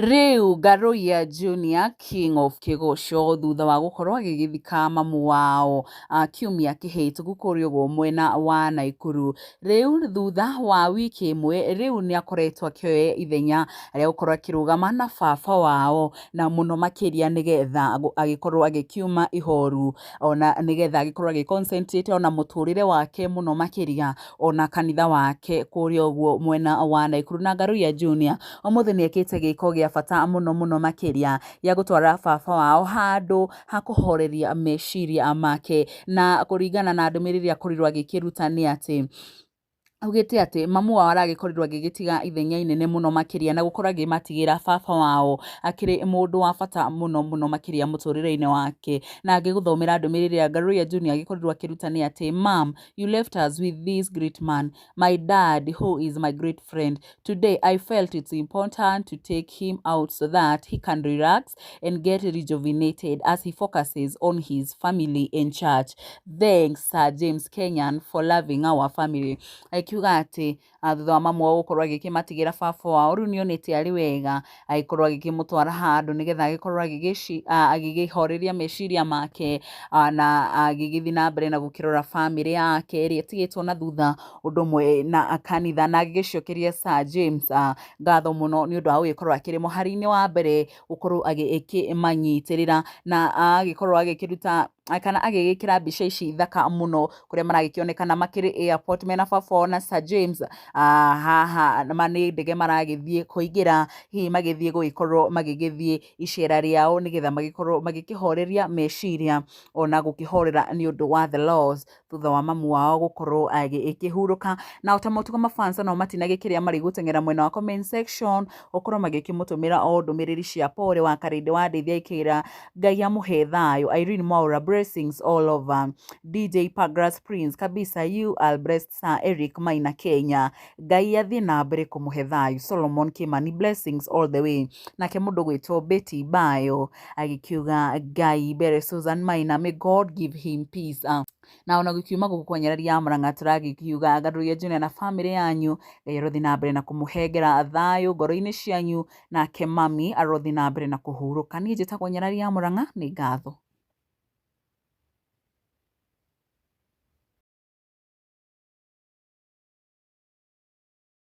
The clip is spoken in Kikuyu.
Riu NGARUIYA Junior King of Kĩgoco thutha wa gũkorwo agĩgĩthika mamu wao kiumia kĩhĩtũku kũrĩa ũguo mwena wa Naikuru. Rĩu thutha wa wiki ĩmwe rĩu nĩ akoretwo akĩoya ithenya rĩa gũkorwo akĩrũgama na baba wao, na mũno makĩria nĩgetha agĩkorwo agĩkiuma ihoru, ona nĩgetha agĩkorwo agĩ concentrate ona mũtũrĩre wake mũno makĩria ona kanitha wake kũrĩa ũguo mwena wa Naikuru. Na NGARUIYA Junior ũmũthĩ nĩ ekĩte gĩko gĩa bata mũno makĩria ya gũtwara baba wao handũ ha kũhoreria meciria make, na kũringana na ndũmĩrĩri akorirwo agĩkĩruta nĩ atĩ augĩte atĩ mamu wao aragĩkorirwo agĩgĩtiga ithenya inene mũno makĩria na gũkorwo agĩmatigĩra baba wao akĩrĩ mũndũ wa bata mũno makĩria mũtũrĩre-inĩ wake. Na ngĩgũthomera ndũmĩrĩri ya NGARUIYA Junior agĩkorirwo akĩruta nĩ atĩ, "Mom, you left us with this great man, my dad who is my great friend. Today I felt it's important to take him out so that he can relax and get rejuvenated as he focuses on his family and church. Thanks Sir James Kenyan for loving our family." Akiuga atĩ thutha wa mamu wao gũkorwo agĩkĩmatigĩra baba wao, rĩu nĩonete arĩ wega agĩkorwo agĩkĩmũtwara handũ nĩgetha agĩkorwo agĩkĩhoreria meciria make, na agĩgĩthiĩ na mbere na gũkĩrora famĩlĩ yake ĩrĩa ĩtigĩtwo na thutha, ũndũ ũmwe na kanitha, na agĩgĩcokeria Sir James ngatho mũno nĩ ũndũ wa gũgĩkorwo akĩrĩ mũhari-inĩ wa mbere gũkorwo agĩkĩmanyitĩrĩra, na agĩkorwo agĩkĩruta kana agĩgĩkĩra mbica ici thaka mũno kũrĩa maragĩkĩonekana makĩrĩ airport mena baba wao na Sir James. Haha nĩ ndege maragĩthiĩ kũingĩra, hihi magĩthiĩ gũgĩkorwo magĩgĩthiĩ icera rĩao nĩgetha magĩkorwo magĩkĩhoreria meciria ona gũkĩhorera nĩ ũndũ wa the loss thutha wa mamu wao gũkorwo agĩkĩhurũka. Na ota motugo mafans nao matinagĩkĩrĩa marĩ gũteng'era mwena wa comment section gũkorwo magĩkĩmũtũmĩra o ndũmĩrĩri cia pore wa karĩndĩ wa ndeithia ikĩra Ngai amũhe thayũ. Irene Mwaura, blessings all over. DJ Pagras Prince, kabisa you are blessed Sir Eric Maina Kenya, Ngai athiĩ na mbere kũmũhe thayũ. Solomon Kimani, blessings all the way. Nake mũndũ gwĩtwo Betty Bayo agĩkiuga Ngai mbere Susan Maina, may God give him peace. Na ona gũkiuma gũkũ kwa Nyarari ya Mũrang'a tũragĩkiuga NGARUIYA Junior na famĩlĩ yanyu, Ngai arothiĩ na mbere na kũmũhengera thayũ ngoro-inĩ cianyu, nake mami arothiĩ na mbere na kũhurũka. Niĩ njĩtagwo Nyarari ya Mũrang'a, nĩ ngatho.